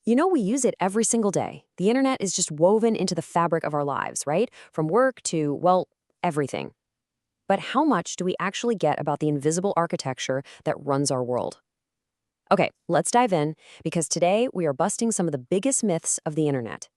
We use it every single day. The internet is just woven into the fabric of our lives, right? From work to, well, everything. But how much do we actually get about the invisible architecture that runs our world? Okay, let's dive in, because today we are busting some of the biggest myths of the internet.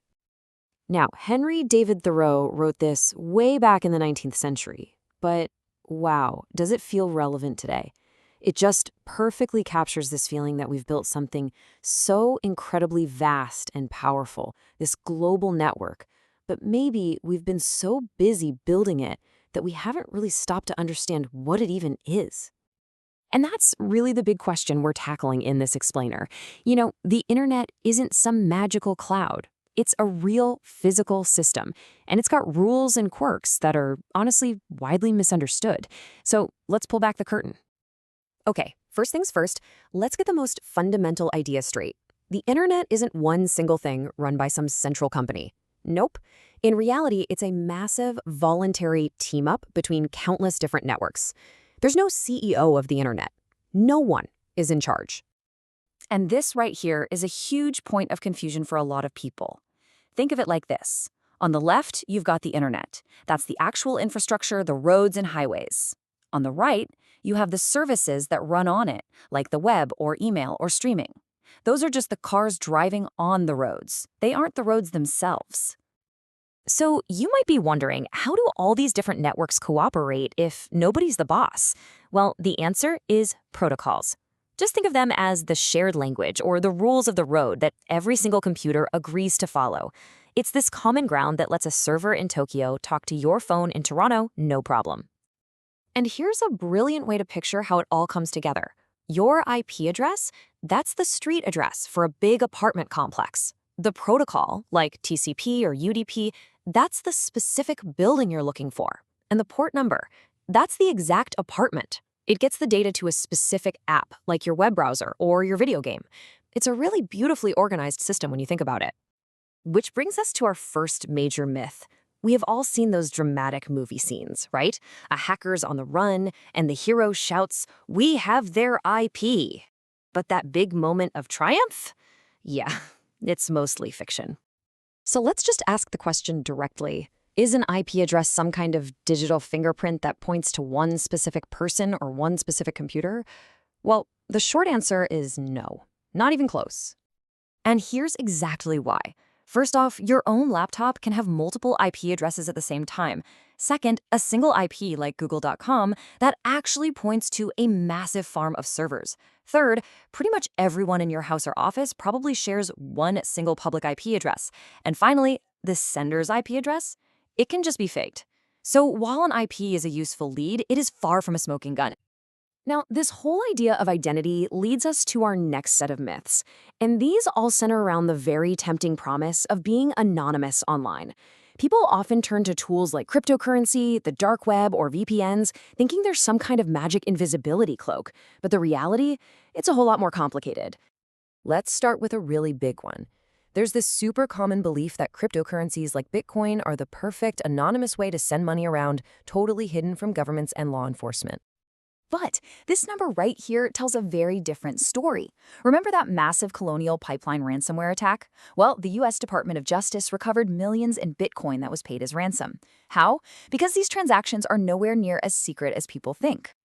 Now, Henry David Thoreau wrote this way back in the 19th century, but wow, does it feel relevant today? It just perfectly captures this feeling that we've built something so incredibly vast and powerful, this global network, but maybe we've been so busy building it that we haven't really stopped to understand what it even is. And that's really the big question we're tackling in this explainer. The internet isn't some magical cloud. It's a real physical system, and it's got rules and quirks that are honestly widely misunderstood. So let's pull back the curtain. Okay, first things first, let's get the most fundamental idea straight. The internet isn't one single thing run by some central company. Nope. In reality, it's a massive, voluntary team-up between countless different networks. There's no CEO of the internet. No one is in charge. And this right here is a huge point of confusion for a lot of people. Think of it like this. On the left, you've got the internet. That's the actual infrastructure, the roads and highways. On the right, you have the services that run on it, like the web or email or streaming. Those are just the cars driving on the roads. They aren't the roads themselves. So you might be wondering, how do all these different networks cooperate if nobody's the boss? Well, the answer is protocols. Just think of them as the shared language or the rules of the road that every single computer agrees to follow. It's this common ground that lets a server in Tokyo talk to your phone in Toronto, no problem. And here's a brilliant way to picture how it all comes together. Your IP address, that's the street address for a big apartment complex. The protocol, like TCP or UDP, that's the specific building you're looking for. And the port number, that's the exact apartment. It gets the data to a specific app, like your web browser or your video game. It's a really beautifully organized system when you think about it. Which brings us to our first major myth. We have all seen those dramatic movie scenes, right? A hacker's on the run, and the hero shouts, "We have their IP." But that big moment of triumph? Yeah, it's mostly fiction. So let's just ask the question directly. Is an IP address some kind of digital fingerprint that points to one specific person or one specific computer? Well, the short answer is no, not even close. And here's exactly why. First off, your own laptop can have multiple IP addresses at the same time. Second, a single IP like Google.com that actually points to a massive farm of servers. Third, pretty much everyone in your house or office probably shares one single public IP address. And finally, the sender's IP address? It can just be faked. So while an IP is a useful lead, it is far from a smoking gun. Now, this whole idea of identity leads us to our next set of myths, and these all center around the very tempting promise of being anonymous online. People often turn to tools like cryptocurrency, the dark web, or VPNs, thinking there's some kind of magic invisibility cloak. But the reality? It's a whole lot more complicated. Let's start with a really big one. There's this super common belief that cryptocurrencies like Bitcoin are the perfect anonymous way to send money around, totally hidden from governments and law enforcement. But this number right here tells a very different story. Remember that massive Colonial Pipeline ransomware attack? Well, the U.S. Department of Justice recovered millions in Bitcoin that was paid as ransom. How? Because these transactions are nowhere near as secret as people think.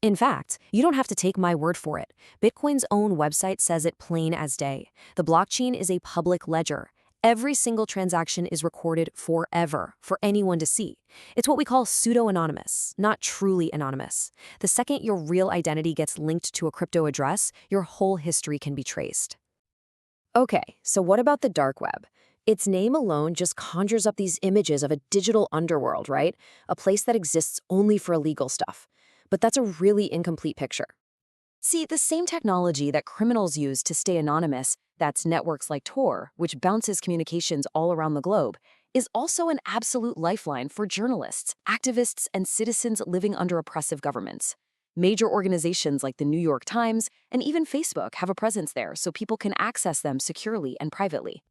In fact, you don't have to take my word for it. Bitcoin's own website says it plain as day. The blockchain is a public ledger. Every single transaction is recorded forever for anyone to see. It's what we call pseudo-anonymous, not truly anonymous. The second your real identity gets linked to a crypto address, your whole history can be traced. Okay, so what about the dark web? Its name alone just conjures up these images of a digital underworld, right? A place that exists only for illegal stuff. But that's a really incomplete picture. See, the same technology that criminals use to stay anonymous, that's networks like Tor, which bounces communications all around the globe, is also an absolute lifeline for journalists, activists, and citizens living under oppressive governments. Major organizations like the New York Times and even Facebook have a presence there so people can access them securely and privately.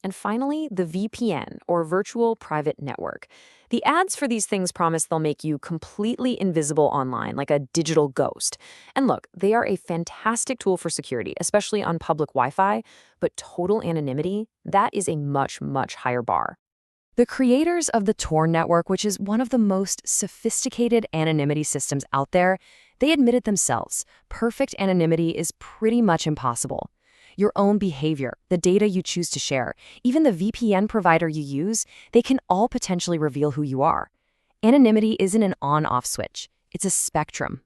And finally, the VPN, or virtual private network. The ads for these things promise they'll make you completely invisible online, like a digital ghost. And look, they are a fantastic tool for security, especially on public Wi-Fi, but total anonymity, that is a much, much higher bar. The creators of the Tor network, which is one of the most sophisticated anonymity systems out there, they admitted themselves, perfect anonymity is pretty much impossible. Your own behavior, the data you choose to share, even the VPN provider you use, they can all potentially reveal who you are. Anonymity isn't an on-off switch, it's a spectrum.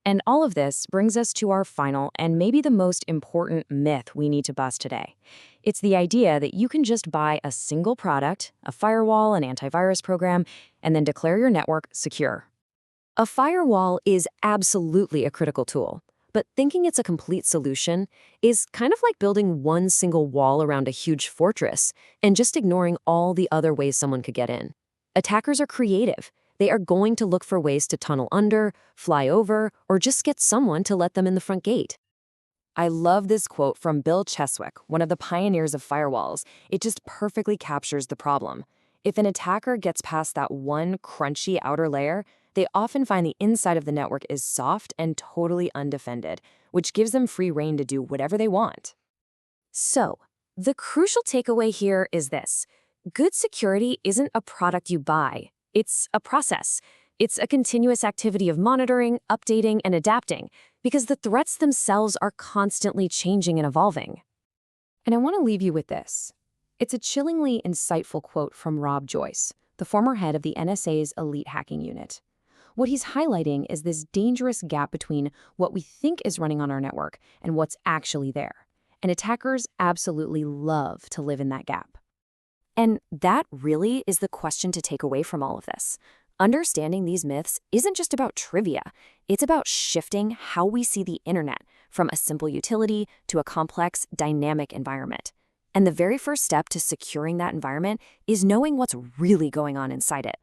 And all of this brings us to our final and maybe the most important myth we need to bust today. It's the idea that you can just buy a single product, a firewall, an antivirus program, and then declare your network secure. A firewall is absolutely a critical tool, but thinking it's a complete solution is kind of like building one single wall around a huge fortress and just ignoring all the other ways someone could get in. Attackers are creative. They are going to look for ways to tunnel under, fly over, or just get someone to let them in the front gate. I love this quote from Bill Cheswick, one of the pioneers of firewalls. It just perfectly captures the problem. If an attacker gets past that one crunchy outer layer, they often find the inside of the network is soft and totally undefended, which gives them free rein to do whatever they want. So, the crucial takeaway here is this. Good security isn't a product you buy. It's a process. It's a continuous activity of monitoring, updating, and adapting, because the threats themselves are constantly changing and evolving. And I want to leave you with this. It's a chillingly insightful quote from Rob Joyce, the former head of the NSA's elite hacking unit. What he's highlighting is this dangerous gap between what we think is running on our network and what's actually there. And attackers absolutely love to live in that gap. And that really is the question to take away from all of this. Understanding these myths isn't just about trivia. It's about shifting how we see the internet from a simple utility to a complex, dynamic environment. And the very first step to securing that environment is knowing what's really going on inside it.